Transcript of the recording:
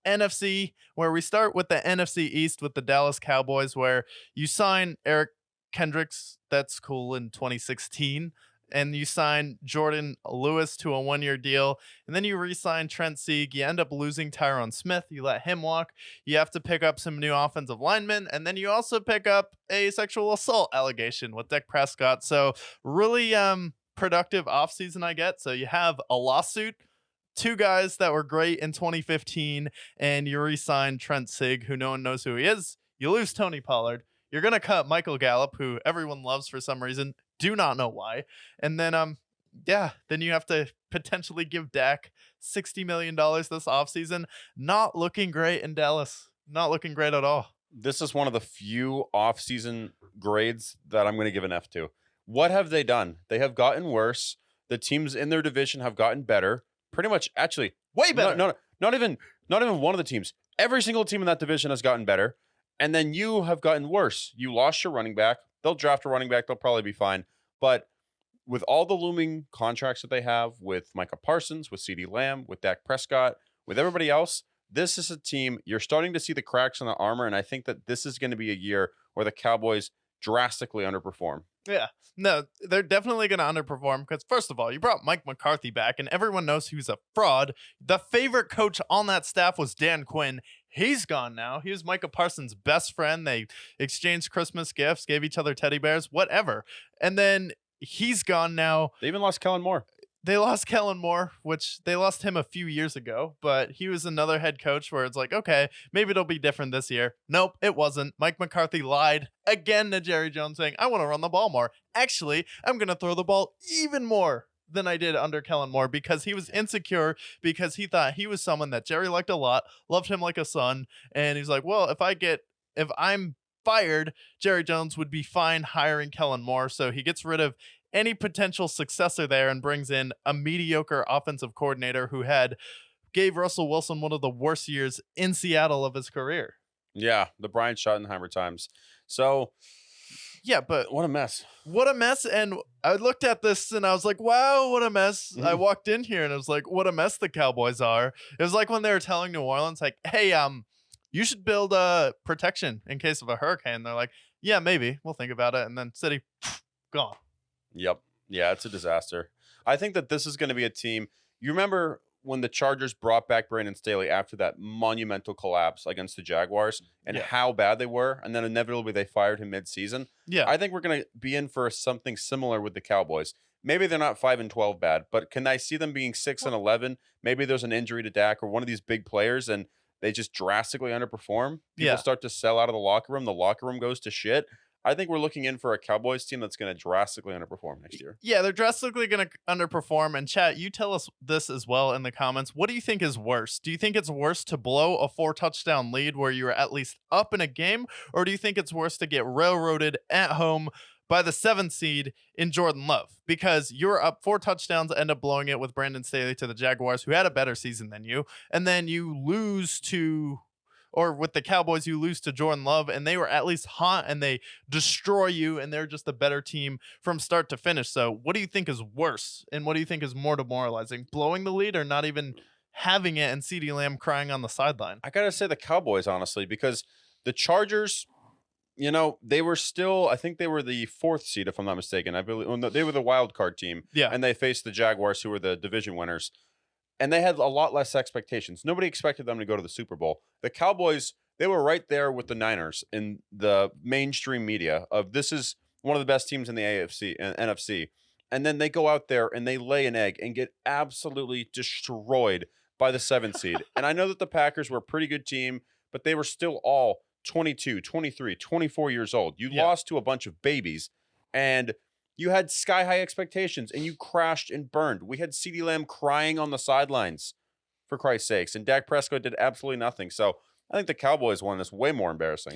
NFC, where we start with the NFC East with the Dallas Cowboys, where you sign Eric Kendricks. That's cool in 2016. And you sign Jordan Lewis to a 1-year deal. And then you re-sign Trent Sieg. You end up losing Tyron Smith. You let him walk. You have to pick up some new offensive linemen. And then you also pick up a sexual assault allegation with Dak Prescott. So really productive offseason, I get. So you have a lawsuit, two guys that were great in 2015, and you re-sign Trent Sieg, who no one knows who he is. You lose Tony Pollard. You're going to cut Michael Gallup, who everyone loves for some reason. Do not know why. And then, then you have to potentially give Dak $60 million this offseason. Not looking great in Dallas. Not looking great at all. This is one of the few offseason grades that I'm going to give an F to. What have they done? They have gotten worse. The teams in their division have gotten better. Pretty much, actually, way better. No, not even one of the teams. Every single team in that division has gotten better. And then you have gotten worse. You lost your running back. They'll draft a running back. They'll probably be fine. But with all the looming contracts that they have with Micah Parsons, with CeeDee Lamb, with Dak Prescott, with everybody else, this is a team. You're starting to see the cracks in the armor. And I think that this is going to be a year where the Cowboys drastically underperform. Yeah, no, they're definitely going to underperform because, first of all, you brought Mike McCarthy back, and everyone knows he was a fraud. The favorite coach on that staff was Dan Quinn. He's gone now. He was Micah Parsons' best friend. They exchanged Christmas gifts, gave each other teddy bears, whatever. And then he's gone now. They even lost Kellen Moore. They lost Kellen Moore, which they lost him a few years ago, but he was another head coach where it's like, okay, maybe it'll be different this year. Nope, it wasn't. Mike McCarthy lied again to Jerry Jones saying, I want to run the ball more. Actually, I'm going to throw the ball even more than I did under Kellen Moore because he was insecure because he thought he was someone that Jerry liked a lot, loved him like a son. And he's like, well, if I'm fired, Jerry Jones would be fine hiring Kellen Moore. So he gets rid of any potential successor there and brings in a mediocre offensive coordinator who gave Russell Wilson one of the worst years in Seattle of his career. Yeah, the Brian Schottenheimer times. So, yeah, but what a mess. What a mess. And I looked at this and I was like, wow, what a mess. I walked in here and I was like, what a mess the Cowboys are. It was like when they were telling New Orleans, like, hey, you should build protection in case of a hurricane. They're like, yeah, maybe. We'll think about it. And then city, gone. Yep. Yeah, it's a disaster. I think that this is going to be a team. You remember when the Chargers brought back Brandon Staley after that monumental collapse against the Jaguars and how bad they were, and then inevitably they fired him mid-season? Yeah. I think we're going to be in for something similar with the Cowboys. Maybe they're not 5-12 bad, but can I see them being 6-11? Maybe there's an injury to Dak or one of these big players and they just drastically underperform. People start to sell out of the locker room. The locker room goes to shit. I think we're looking in for a Cowboys team that's going to drastically underperform next year. Yeah, they're drastically going to underperform. And chat, you tell us this as well in the comments. What do you think is worse? Do you think it's worse to blow a 4-touchdown lead where you're at least up in a game? Or do you think it's worse to get railroaded at home by the 7th seed in Jordan Love? Because you're up 4 touchdowns, end up blowing it with Brandon Staley to the Jaguars, who had a better season than you. And then you lose to... Or with the Cowboys, you lose to Jordan Love, and they were at least hot, and they destroy you, and they're just a better team from start to finish. So what do you think is worse, and what do you think is more demoralizing? Blowing the lead or not even having it and CeeDee Lamb crying on the sideline? I got to say the Cowboys, honestly, because the Chargers, you know, they were still, I think they were the 4th seed, if I'm not mistaken. I believe they were the wild card team, and they faced the Jaguars, who were the division winners. And they had a lot less expectations. Nobody expected them to go to the Super Bowl. The Cowboys, they were right there with the Niners in the mainstream media of this is one of the best teams in the AFC and NFC. And then they go out there and they lay an egg and get absolutely destroyed by the 7th seed. And I know that the Packers were a pretty good team, but they were still all 22, 23, 24 years old. You lost to a bunch of babies and you had sky-high expectations, and you crashed and burned. We had CeeDee Lamb crying on the sidelines, for Christ's sakes, and Dak Prescott did absolutely nothing. So I think the Cowboys won this way more embarrassing.